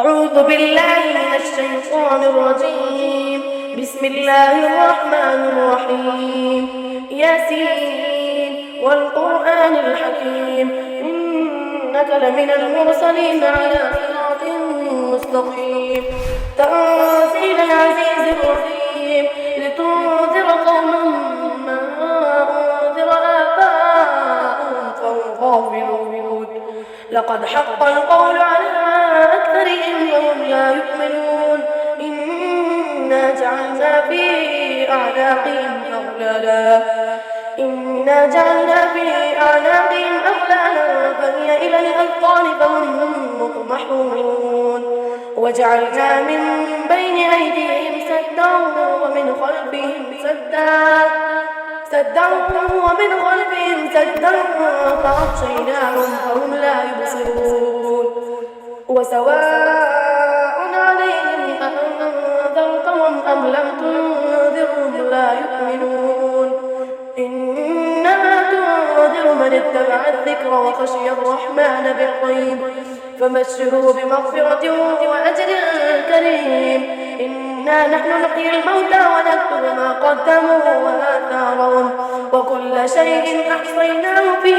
أعوذ بالله من الشيطان الرجيم. بسم الله الرحمن الرحيم. ياسين والقرآن الحكيم إنك لمن المرسلين على صراط مستقيم. تنزيل العزيز الرحيم لتنذر قوما ما أنذر آباؤهم فهم غافلون. لقد حق القول على أكثرهم وهم لا يؤمنون. إنا جعلنا في أعناقهم أغلالا فهي إلى الأذقان فهم مقمحون. وجعلنا من بين أيديهم سدا ومن خلفهم سدا فأغشيناهم فهم لا يبصرون. وسواء عليهم أأنذرتهم أم لم تنذرهم لا يؤمنون. إنما تنذر من اتبع الذكر وخشي الرحمن بالغيب فبشره بمغفرة وأجر كريم. إنا نحن نحيي الموتى ونكتب ما قدموا وآثارهم وكل شيء أحصيناه في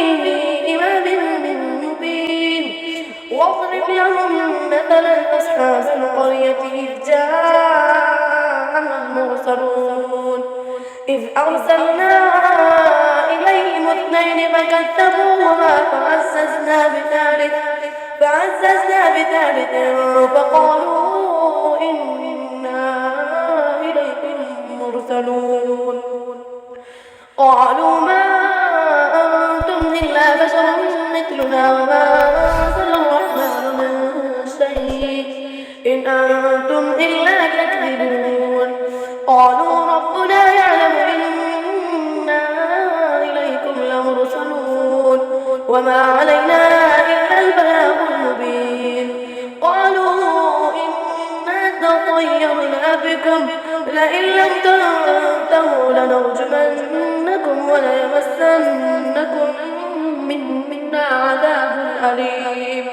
إمام مبين. واضرب لهم مثلا أصحاب القرية إذ جاءها المرسلون إذ أرسلنا إليهم اثنين فكذبوهما فعززنا بثالث فقالوا إنا إليكم مرسلون. قالوا ما أنتم إلا بشر مثلنا وما أنزل الرحمن من شيء إن أنتم إلا تكذبون. قالوا ربنا يعلم إنا إليكم لمرسلون وما علينا إلا البلاغ المبين. قالوا إنا تطيرنا بكم لئن لم تنتهوا لنرجمنكم وليمسنكم منا عذاب أليم.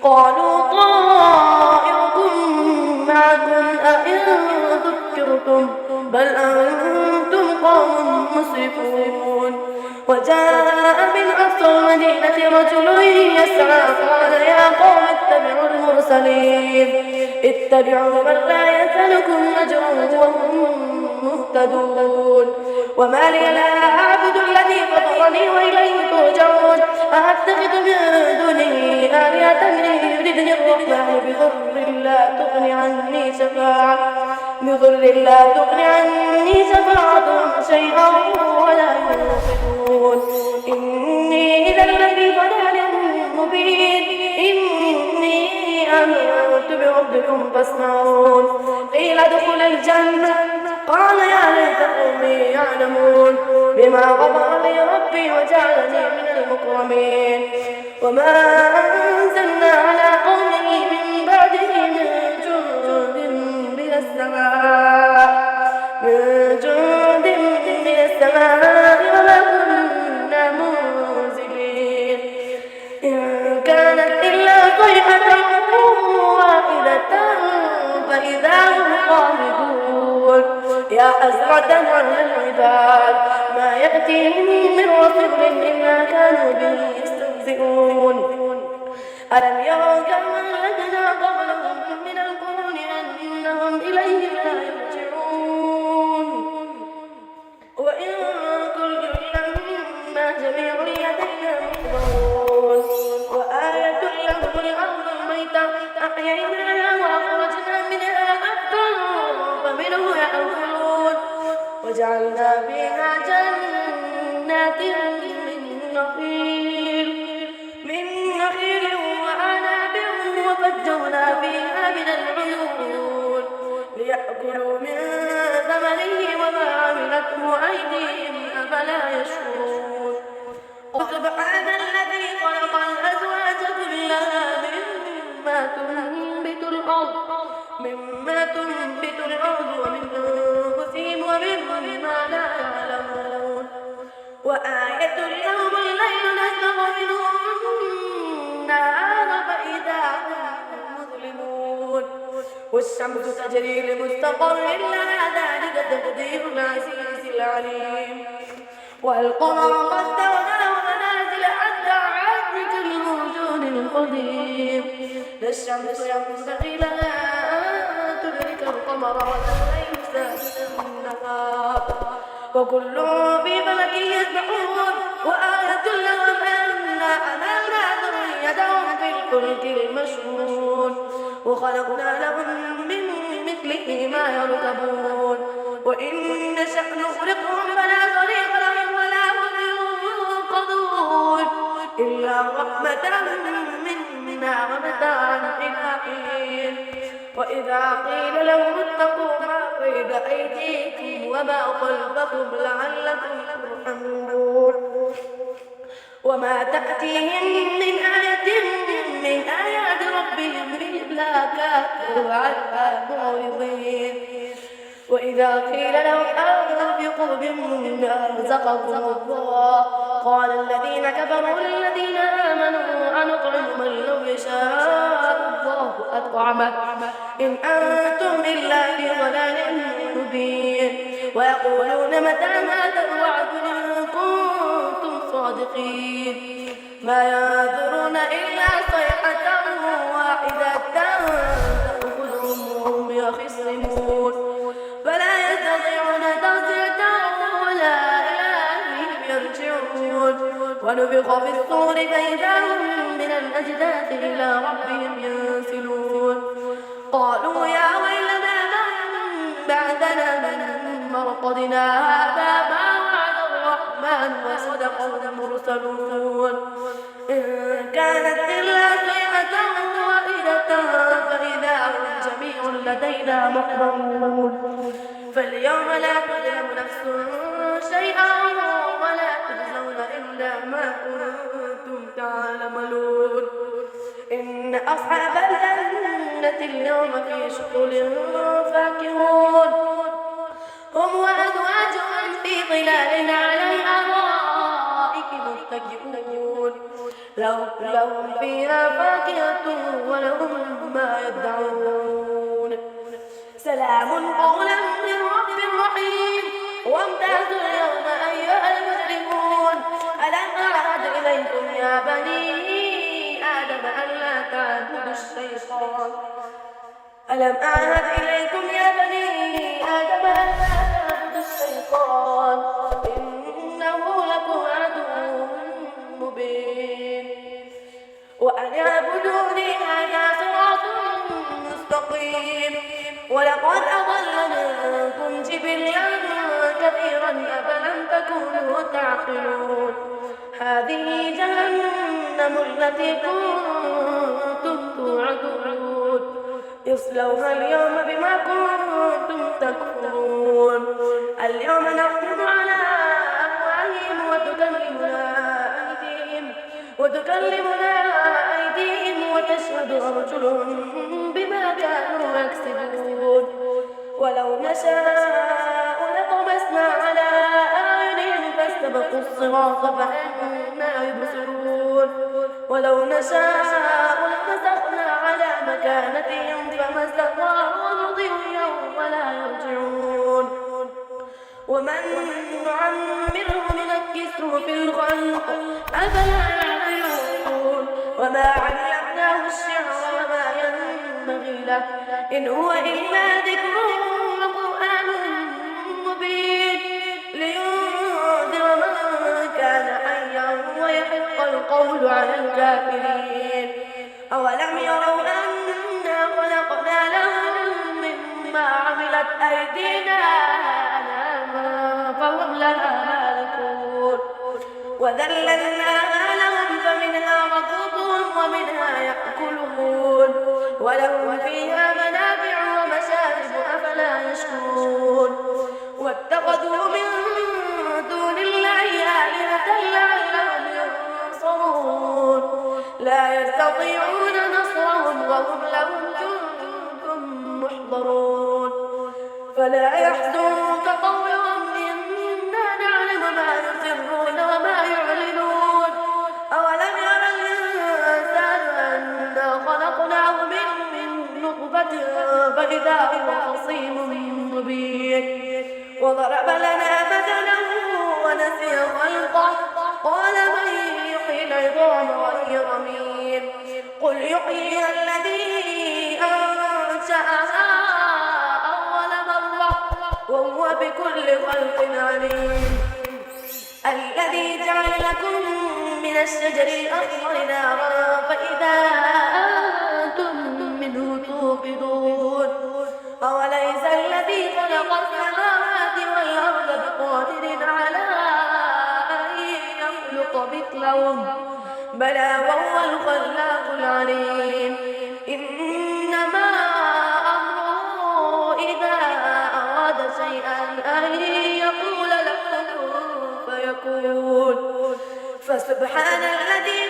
قالوا طائركم معكم أئن ذكرتم بل أنتم قوم مسرفون. وجاء من أقصى المدينة رجل يسعى قال يا قوم اتبعوا المرسلين اتبعوا من لا يسألكم أجرا وهم مهتدون. وما لي لا أعبد الذي فطرني وإليه ترجعون. أأتخذ من دونه آلهة يردني الرحمن بضر لا تغني عني شفاعتهم شيئا ولا ينصرون. إني إذا لفي ضلال مبين. إني آمنت بربكم فاسمعون. قيل ادخل الجنة قال يا ليت قومي يعلمون بما غفر لي ربي وجعلني من المكرمين. وما أنزلنا على قومه من بعده من جند من السماء وما كنا منزلين. إن كانت إلا صيحة واحدة فإذا هم خامدون. يا حسرة على العباد ما يأتيهم من رسول إلا كانوا به يستهزئون. ألم يروا كما أهلكنا قبلهم من القرون أنهم إليهم لا يرجعون. وإن كل لما جميع لدينا محضرون. وآية لهم الأرض الميتة أحييناها وأخرجنا منها حبا فمنه يأكلون. وجعلنا فيها جنات من نخيل وأعناب وفجرنا فيها من العيون ليأكلوا من ثمره وما عملته أيديهم أفلا يشكرون. سبحان الذي خلق الأزواج كلها مما تنبت الأرض ومن أنفسهم ومما لا يعلمون. وآية لهم الليل نسلخ منه النهار فإذا هم مظلمون. والشمس تجري لمستقر لها ذلك تقدير العزيز العليم والقمر قدرناه منازل حتى عاد كالمرجون القديم لا الشمس ينبغي لها أن تدرك القمر ولا الليل سابق النهار وكل في فلك يسبحون وآية لهم أنا حملنا ذريتهم في الفلك المشحون وخلقنا لهم من مثله ما يركبون وإن نشأ نغرقهم فلا صريخ لهم ولا هم ينقذون إلا رحمة منا ومتاعا إلى حين وإذا قيل لهم اتقوا ما بين أيديكم وما خلفكم لعلكم ترحمون وما تأتيهم من آية من آيات ربهم إلا كانوا عنها معرضين وإذا قيل لهم أنفقوا مما رزقكم الله قال الذين كفروا للذين آمنوا أنطعم من لو يشاء الله أطعمه إن أنتم إلا في ضلال مبين ويقولون متى هذا الوعد إن كنتم صادقين ما ينظرون إلا صيحة واحدة تأخذهم وهم يخصمون فلا يستطيعون تغطية ولا إلى أهلهم يرجعون ونفخ في الصور فإذا هم من الأجداث إلى ربهم ينسلون قالوا يا ويلنا من بعدنا من مرقدنا هذا ما وعد الرحمن وصدق المرسلون إن كانت إلا صيحة واحدة فإذا هم جميع لدينا محضرون فاليوم لا تظلم نفس شيئا ولا تجزون إلا ما كنتم تعملون إن أصحاب الجنة اليوم في شغل فاكهون هم وأزواجهم في ظلال على الأرائك متكئون لهم فيها فاكهة ولهم ما يدعون سلام قولا من رب رحيم وامتازوا اليوم أيها المجرمون ألم أعهد إليكم يا بني آدم ألا تعبدوا الشيطان ألم أعهد إليكم يا بني آدم ألا تعبدوا الشيطان إنه لكم عدو مبين وأن اعبدوني هذا صراط مستقيم ولقد أضل منكم جبلا كثيرا أفلم تكونوا تعقلون هذه جهنم التي كنتم توعدون اصلوها اليوم بما كنتم تكفرون اليوم نختم على أفواههم وتكلمنا أيديهم وتشهد أرجلهم بما كانوا يكسبون ولو نشاء لطمسنا على أعينهم فاستبقوا الصراط فأنا يبصرون ولو نشاء لمسخنا على مكانتهم فما استطاعوا مضيا ولا يرجعون ومن نعمره ننكسه في الخلق أفلا يعقلون وما علمناه الشعر وما ينبغي له إن هو إلا ذكر وقرآن مبين لينذر من كان حيا ويحق القول على الكافرين أولم يروا أنا خلقنا لهم مما عملت أيدينا أنعاما فهم لها مالكون وذللناها لهم فمنها ركوبهم ومنها يأكلون ولهم فيها منافع ومشارب أفلا يشكرون واتخذوا من دون الله آلهة لعلهم ينصرون لا يستطيعون نصرهم وهم لهم جند محضرون فلا يحزنك قولهم إنا نعلم ما يسرون وما يعلنون أولم يرى الإنسان أنا خلقناه من نطفة نطفة فإذا هو خصيم مبين وضرب لنا مثلا ونسي خلقه قال من يحيي العظام وهي رميم قل يحييها الذي أنشأها أول مرة وهو بكل خلق عليم الذي جعل لكم من الشجر الأخضر نارا فإذا أنتم منه توقدون أوليس الذي خلق السماوات والأرض بقادر على أن يخلق مثلهم بلى وهو الخلاق العليم إنما أمره إذا أراد شيئا أن يقول له كن فيكون فسبحان الذي